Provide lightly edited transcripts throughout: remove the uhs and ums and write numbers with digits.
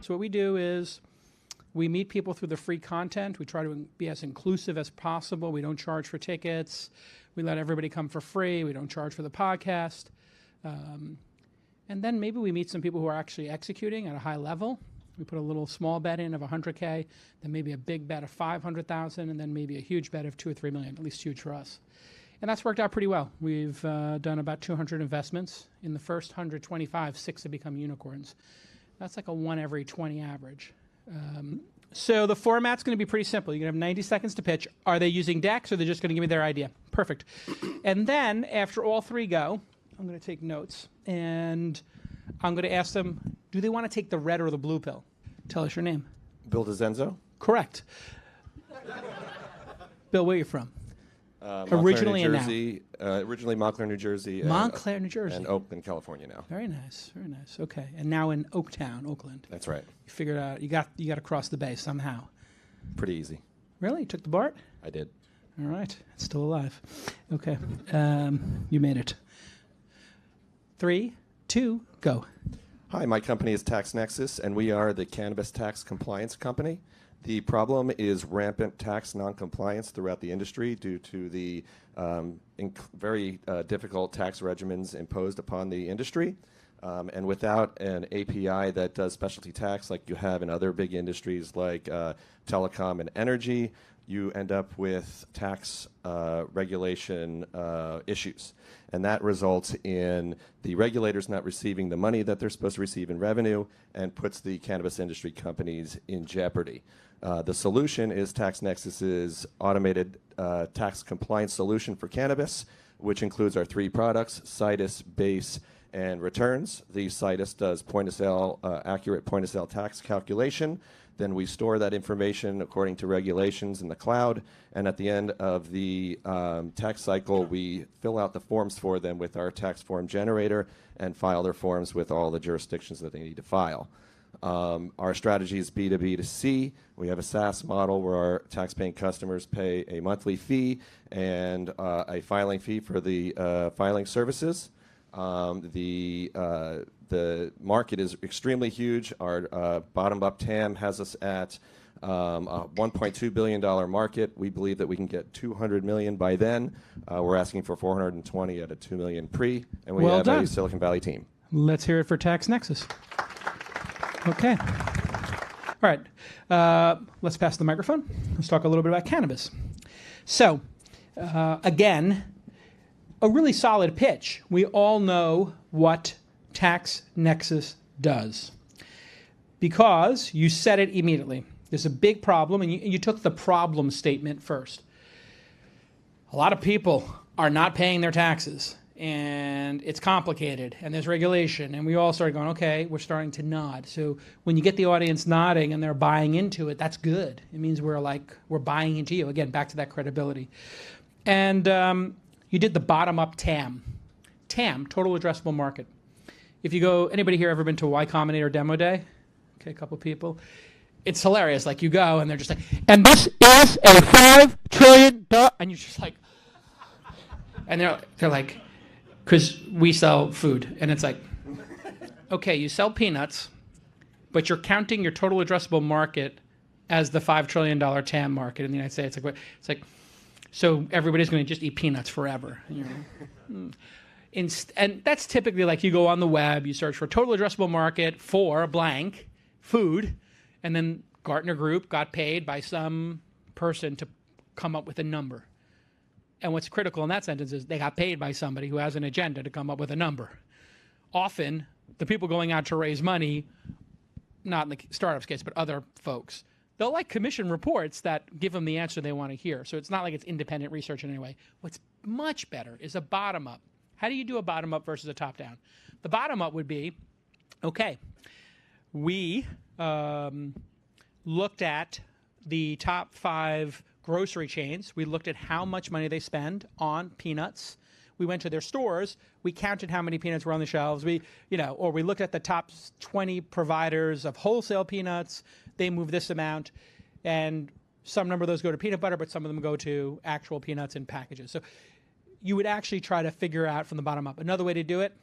So what we do is we meet people through the free content. We try to be as inclusive as possible. We don't charge for tickets. We let everybody come for free. We don't charge for the podcast. And then maybe we meet some people who are actually executing at a high level. We put a little small bet in of 100K, then maybe a big bet of 500,000, and then maybe a huge bet of 2 or 3 million, at least huge for us. And that's worked out pretty well. We've done about 200 investments. In the first 125, 6 have become unicorns. That's like a 1 every 20 average. So the format's going to be pretty simple. You're going to have 90 seconds to pitch. Are they using decks, or are they just going to give me their idea? Perfect. And then after all 3 go, I'm going to take notes, and I'm going to ask them, do they want to take the red or the blue pill? Tell us your name. Bill DeZenzo? Correct. Bill, where are you from? Originally New Jersey, originally Montclair, New Jersey. Montclair, New Jersey. And Oakland, California now. Very nice, very nice. Okay, and now in Oaktown, Oakland. That's right. You figured out you got to cross the bay somehow. Pretty easy. Really? You took the BART? I did. All right, it's still alive. Okay, you made it. 3, 2, go. Hi, my company is Taxnexus, and we are the cannabis tax compliance company. The problem is rampant tax noncompliance throughout the industry due to the very difficult tax regimens imposed upon the industry. And without an API that does specialty tax like you have in other big industries like telecom and energy, you end up with tax regulation issues. And that results in the regulators not receiving the money that they're supposed to receive in revenue and puts the cannabis industry companies in jeopardy. The solution is Taxnexus's automated tax compliance solution for cannabis, which includes our 3 products, Citus, Base, and Returns. The Citus does point-of-sale, accurate point-of-sale tax calculation. Then we store that information according to regulations in the cloud, and at the end of the tax cycle, we fill out the forms for them with our tax form generator and file their forms with all the jurisdictions that they need to file. Our strategy is B2B to C. We have a SaaS model where our tax-paying customers pay a monthly fee and a filing fee for the filing services. The market is extremely huge. Our bottom-up TAM has us at a $1.2 billion market. We believe that we can get $200 million by then. We're asking for $420 at a $2 million pre, and we have a Silicon Valley team. Let's hear it for Taxnexus. Okay. All right. Let's pass the microphone. Let's talk a little bit about cannabis. So, again, a really solid pitch. We all know what Taxnexus does because you said it immediately. There's a big problem, and you took the problem statement first. A lot of people are not paying their taxes, and it's complicated, and there's regulation, and we all started going, okay, we're starting to nod. So when you get the audience nodding and they're buying into it, that's good. It means we're buying into you. Again, back to that credibility. And you did the bottom-up TAM. TAM, total addressable market. If you go, anybody here ever been to Y Combinator Demo Day? Okay, a couple people. It's hilarious. Like you go and they're just like, and this is a $5 trillion, and you're just like, and they're like, because we sell food, and it's like, okay, you sell peanuts, but you're counting your total addressable market as the $5 trillion TAM market in the United States. It's like, so everybody's going to just eat peanuts forever. And you're like, and that's typically like you go on the web, you search for total addressable market for blank food, and then Gartner Group got paid by some person to come up with a number. And what's critical in that sentence is they got paid by somebody who has an agenda to come up with a number. Often, the people going out to raise money, not in the startups case, but other folks, they'll like commission reports that give them the answer they want to hear. So it's not like it's independent research in any way. What's much better is a bottom-up. How do you do a bottom-up versus a top-down? The bottom-up would be, okay, we looked at the top 5 grocery chains. We looked at how much money they spend on peanuts. We went to their stores. We counted how many peanuts were on the shelves. Or we looked at the top 20 providers of wholesale peanuts. They move this amount, and some number of those go to peanut butter, but some of them go to actual peanuts in packages. So you would actually try to figure out from the bottom up. Another way to do it,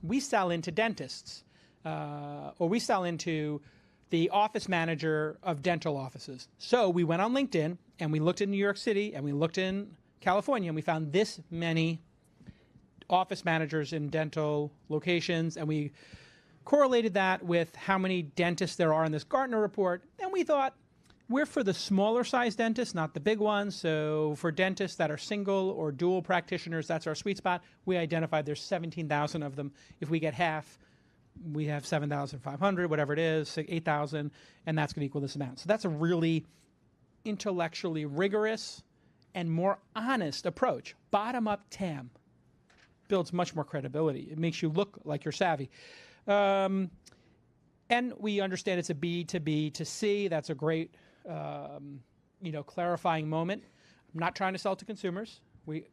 we sell into dentists, or we sell into the office manager of dental offices. So we went on LinkedIn and we looked in New York City and we looked in California and we found this many office managers in dental locations, and we correlated that with how many dentists there are in this Gartner report, and we thought we're for the smaller size dentists, not the big ones. So for dentists that are single or dual practitioners, that's our sweet spot. We identified there's 17,000 of them. If we get half, we have 7,500, whatever it is, 8,000, and that's going to equal this amount. So that's a really intellectually rigorous and more honest approach. Bottom-up TAM builds much more credibility. It makes you look like you're savvy. And we understand it's a B to B to C. That's a great, clarifying moment. I'm not trying to sell to consumers.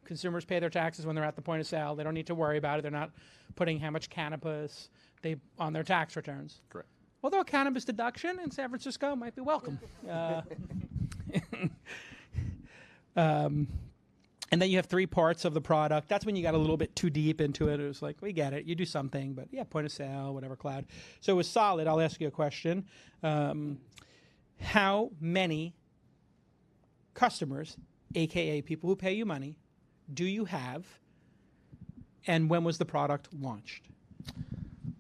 Consumers pay their taxes when they're at the point of sale. They don't need to worry about it. They're not putting how much cannabis on their tax returns. Correct. Although a cannabis deduction in San Francisco might be welcome. And then you have 3 parts of the product. That's when you got a little bit too deep into it. It was like, we get it. You do something, but yeah, point of sale, whatever, cloud. So it was solid. I'll ask you a question. How many customers, AKA people who pay you money, do you have? And when was the product launched?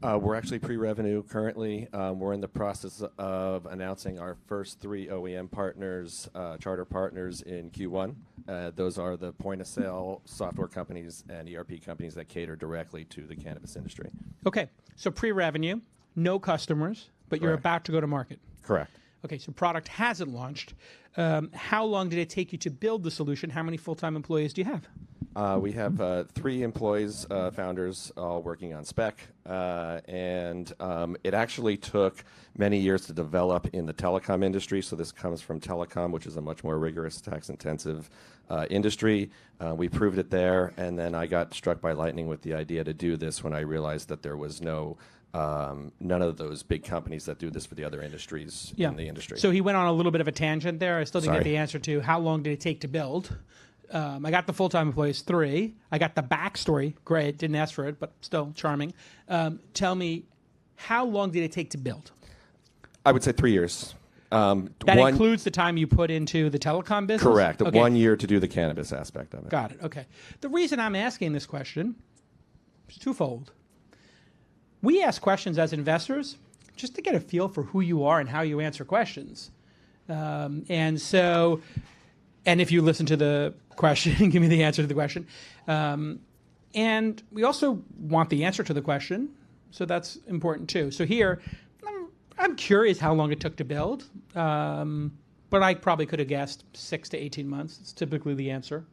We're actually pre-revenue currently. We're in the process of announcing our first 3 OEM partners, charter partners in Q1. Those are the point-of-sale software companies and ERP companies that cater directly to the cannabis industry. Okay, so pre-revenue, no customers, but you're about to go to market. Correct. Okay, so product hasn't launched. How long did it take you to build the solution? How many full-time employees do you have? We have 3 employees, founders, all working on spec, and it actually took many years to develop in the telecom industry. So this comes from telecom, which is a much more rigorous, tax-intensive industry. We proved it there, and then I got struck by lightning with the idea to do this when I realized that there was none of those big companies that do this for the other industries in the industry. So he went on a little bit of a tangent there. I still didn't get the answer to how long did it take to build. I got the full-time employees, 3. I got the backstory. Great. Didn't ask for it, but still charming. Tell me, how long did it take to build? I would say 3 years. That includes the time you put into the telecom business? Correct. Okay. 1 year to do the cannabis aspect of it. Got it. Okay. The reason I'm asking this question is twofold. We ask questions as investors just to get a feel for who you are and how you answer questions. And if you listen to the question, give me the answer to the question. And we also want the answer to the question, so that's important too. So here, I'm curious how long it took to build, but I probably could have guessed 6 to 18 months. It's typically the answer.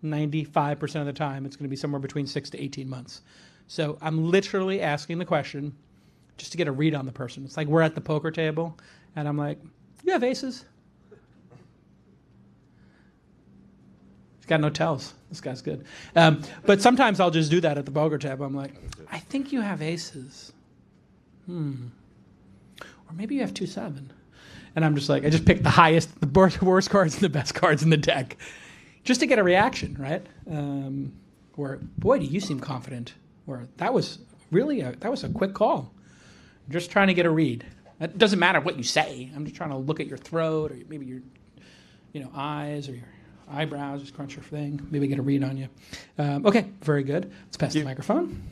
95% of the time, it's going to be somewhere between 6 to 18 months. So I'm literally asking the question just to get a read on the person. It's like we're at the poker table, and I'm like, you have aces? He's got no tells. This guy's good. But sometimes I'll just do that at the poker table. I'm like, I think you have aces. Or maybe you have 2-7. And I'm just like, I just pick the highest, the worst cards and the best cards in the deck just to get a reaction, right? Or, boy, do you seem confident. Or that was really that was a quick call. I'm just trying to get a read. It doesn't matter what you say. I'm just trying to look at your throat or maybe your eyes or your eyebrows, just crunch your thing, maybe get a read on you. Okay, very good. Let's pass the microphone.